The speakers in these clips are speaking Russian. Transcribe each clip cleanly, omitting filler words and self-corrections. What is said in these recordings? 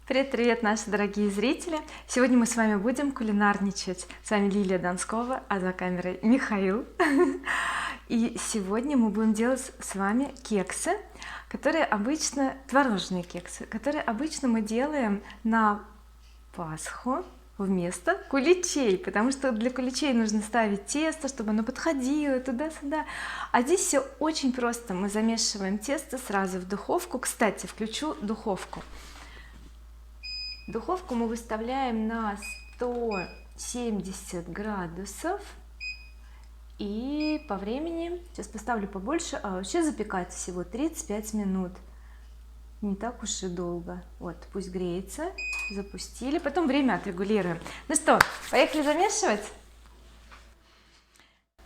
Привет, наши дорогие зрители! Сегодня мы с вами будем кулинарничать. С вами Лилия Донскова, а за камерой Михаил. И сегодня мы будем делать с вами кексы, которые обычно, творожные кексы, которые обычно мы делаем на Пасху вместо куличей, потому что для куличей нужно ставить тесто, чтобы оно подходило туда-сюда, а здесь все очень просто. Мы замешиваем тесто сразу в духовку. Кстати, включу духовку мы выставляем на 170 градусов, и по времени сейчас поставлю побольше, а вообще запекается всего 35 минут, не так уж и долго. Вот, пусть греется. Запустили, потом время отрегулируем. Ну что, поехали замешивать.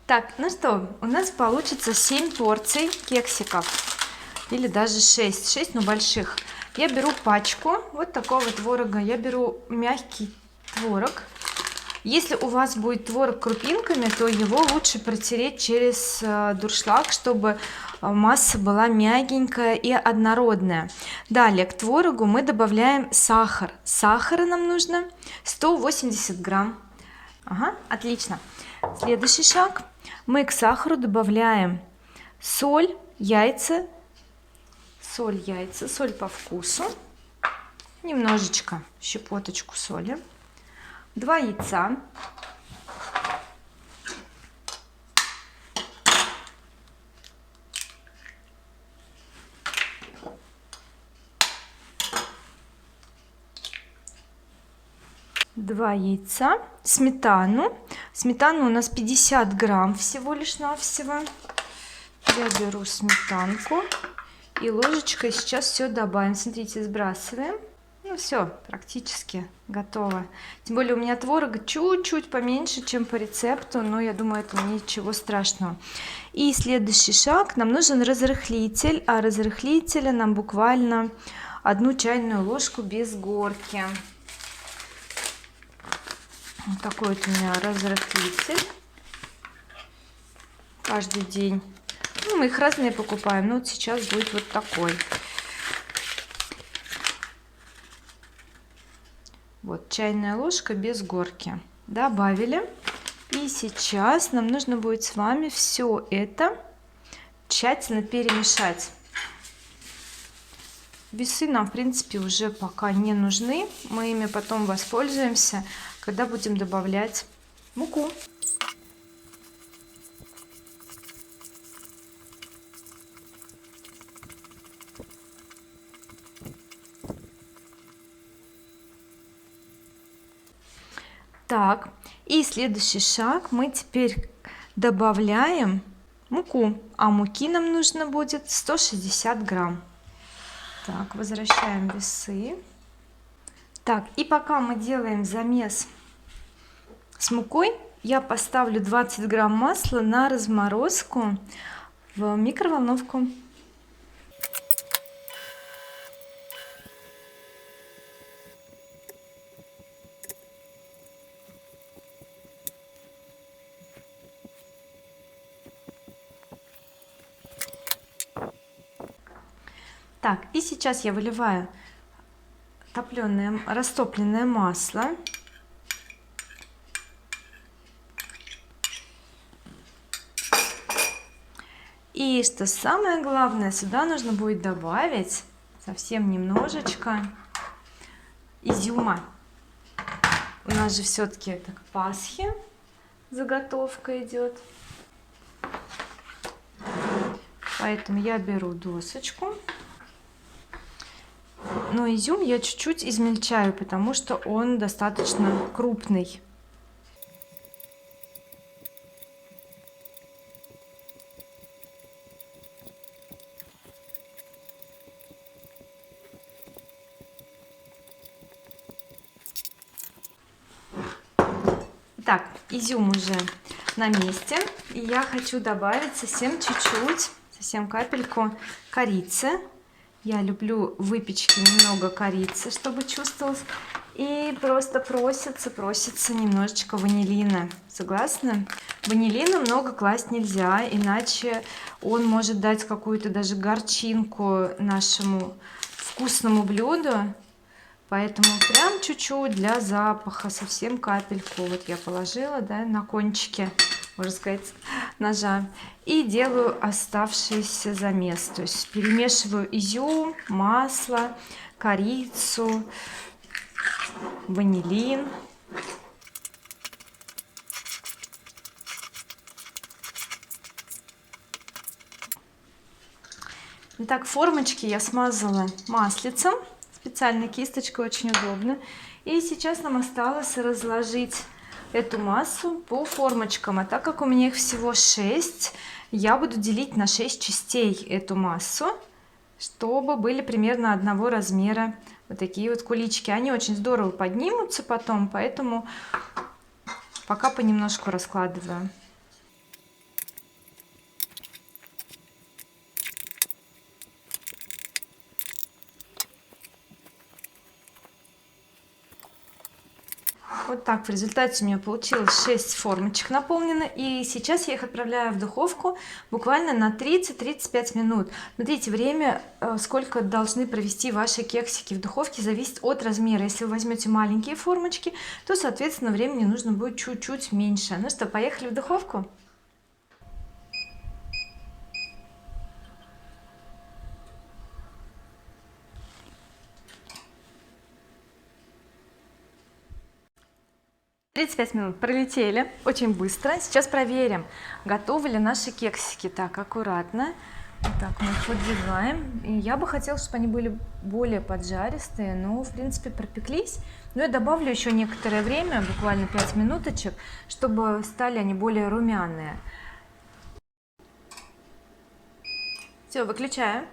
Так, ну что, у нас получится 7 порций кексиков, или даже 6, но больших. Я беру пачку вот такого творога, я беру мягкий творог. Если у вас будет творог крупинками, то его лучше протереть через дуршлаг, чтобы масса была мягенькая и однородная. Далее к творогу мы добавляем сахар. Сахара нам нужно 180 грамм. Ага, отлично. Следующий шаг: мы к сахару добавляем соль, яйца, соль по вкусу, немножечко, щепоточку соли, 2 яйца, сметану у нас 50 грамм всего лишь навсего. Я беру сметанку и ложечкой сейчас все добавим. Смотрите, сбрасываем. Ну все, практически готово. Тем более у меня творога чуть-чуть поменьше, чем по рецепту, но я думаю, это ничего страшного. И следующий шаг: нам нужен разрыхлитель, а разрыхлителя нам буквально 1 чайную ложку без горки. Вот такой вот у меня разрыхлитель. Каждый день. Ну, мы их разные покупаем, но вот сейчас будет вот такой. Вот чайная ложка без горки. Добавили. И сейчас нам нужно будет с вами все это тщательно перемешать. Весы нам в принципе уже пока не нужны, мы ими потом воспользуемся, когда будем добавлять муку. Так, и следующий шаг: мы теперь добавляем муку, а муки нам нужно будет 160 грамм. Так, возвращаем весы. Так, и пока мы делаем замес с мукой, я поставлю 20 грамм масла на разморозку в микроволновку. Так, и сейчас я выливаю растопленное масло. И что самое главное, сюда нужно будет добавить совсем немножечко изюма. У нас же все-таки это к Пасхе заготовка идет. Поэтому я беру досочку. Но изюм я чуть-чуть измельчаю, потому что он достаточно крупный. Так, изюм уже на месте, и я хочу добавить совсем чуть-чуть, совсем капельку корицы. Я люблю в выпечке немного корицы, чтобы чувствовалось, и просто просится немножечко ванилина. Согласны? Ванилина много класть нельзя, иначе он может дать какую-то даже горчинку нашему вкусному блюду. поэтому прям чуть-чуть для запаха, совсем капельку вот я положила, да, на кончике, можно сказать, ножа, и делаю оставшийся замес, то есть перемешиваю изюм, масло, корицу, ванилин. Итак, формочки я смазала маслицем, специальной кисточкой, очень удобно. И сейчас нам осталось разложить эту массу по формочкам, а так как у меня их всего 6, я буду делить на 6 частей эту массу, чтобы были примерно одного размера вот такие вот кулички. Они очень здорово поднимутся потом, поэтому пока понемножку раскладываю. Вот так в результате у меня получилось 6 формочек наполнено, и сейчас я их отправляю в духовку буквально на 30-35 минут. Смотрите, время, сколько должны провести ваши кексики в духовке, зависит от размера. Если вы возьмете маленькие формочки, то соответственно времени нужно будет чуть-чуть меньше. Ну что, поехали в духовку. Тридцать минут пролетели очень быстро. Сейчас проверим, готовы ли наши кексики. Так, аккуратно вот так мы их выдвигаем, и я бы хотела, чтобы они были более поджаристые, но в принципе пропеклись. Но я добавлю еще некоторое время, буквально 5 минуточек, чтобы стали они более румяные. Все, выключаем.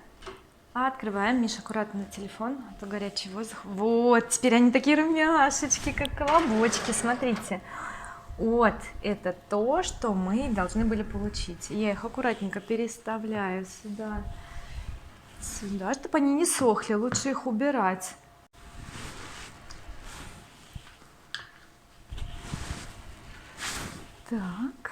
Открываем. Миша, аккуратно на телефон, а то горячий воздух. Вот, теперь они такие румяшечки, как колобочки, смотрите. Вот, это то, что мы должны были получить. Я их аккуратненько переставляю сюда, чтобы они не сохли, лучше их убирать. Так.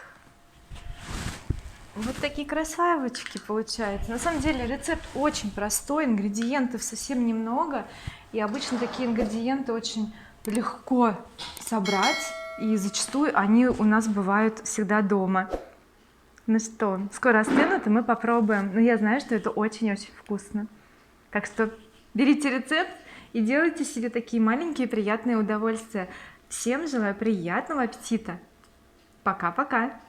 Вот такие красавочки получаются. На самом деле рецепт очень простой, ингредиентов совсем немного, и обычно такие ингредиенты очень легко собрать, и зачастую они у нас бывают всегда дома. Ну что, скоро остынут, и мы попробуем. Но я знаю, что это очень-очень вкусно. Так что берите рецепт и делайте себе такие маленькие приятные удовольствия. Всем желаю приятного аппетита. Пока-пока.